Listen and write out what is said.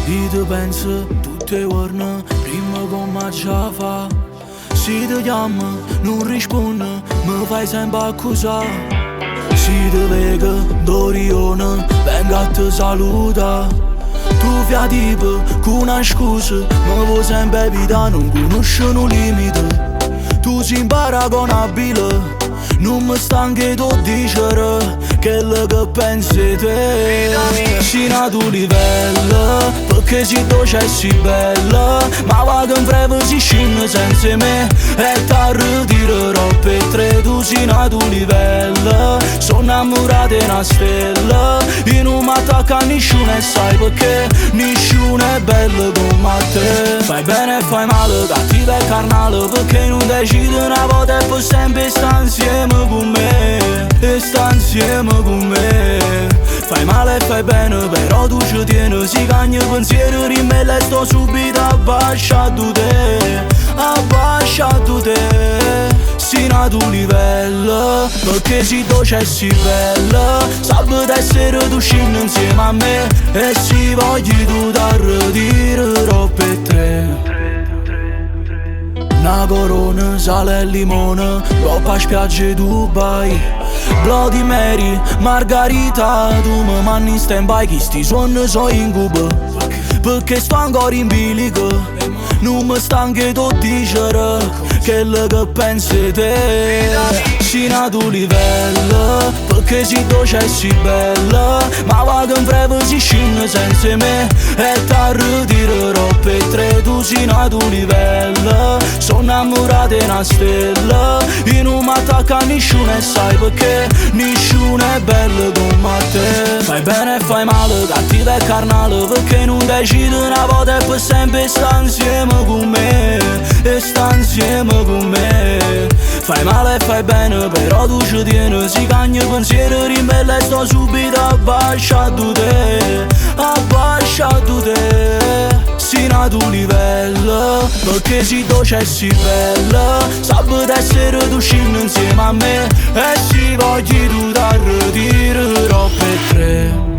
Io ti penso tutte le giorni, prima come già fa. Se ti chiamo non rispondi, mi fai sempre accusare. Se ti vedo d'Orione, vengo a te saluta. Tu fai tipo con una scusa, mi vuoi sempre evitare, non conoscono limite. Tu sei imparagonabile, non mi stanchi di dicere quello che pensi te. Sei a tuo livello, perché sei dolce e sei bella. Ma va che in breve si scende senza me e t'arritirerò per tre. Tu sei a tuo livello, sono innamorato di una stella. Io non mi attacco a nessuno e sai perché nessuno è bello come te. Fai bene e fai male, cattivo e carnale, perché non decidi una volta e poi sempre sta insieme con me. E sta insieme con me. Fai male e fai bene, però tu ci tieni. Si cagna il pensiero di me e sto subito abbasciato te. Abbasciato te. Sei a tuo livello, perché sei dolce e sei bella. Salvo d'essere tu scende insieme a me e si voglio tu t'arritirerò per tre. Una corona, sale e limone, troppa spiaggia e Dubai. Bloody Mary, Margarita, tu mi manni in stand-by, chi sti suoni so incubo, perché sto ancora in bilico. Non mi stanchi di dicere quello che pensi te. Sei a tuo livello, perché sei dolce e sei bella. Ma va che in breve si scende senza me e t'arritirerò per tre. Tu sei a tuo livello, sono innamorato di una stella. Io non mi attacco a nessuno e sai perché nessuno è bello come te. Fai bene e fai male, cattivo e carnale, perché non decidi una volta e poi sempre sta insieme con me. E sta insieme con me. Fai male e fai bene, però tu ci tieni. Si cagna il pensiero di me e sto subito abbasciato te. Abbasciato te. Sei a tuo livello, perché sei dolce e sei bella. Salvo d'essere tu scende insieme a me e si voglio tu t'arritirerò per tre.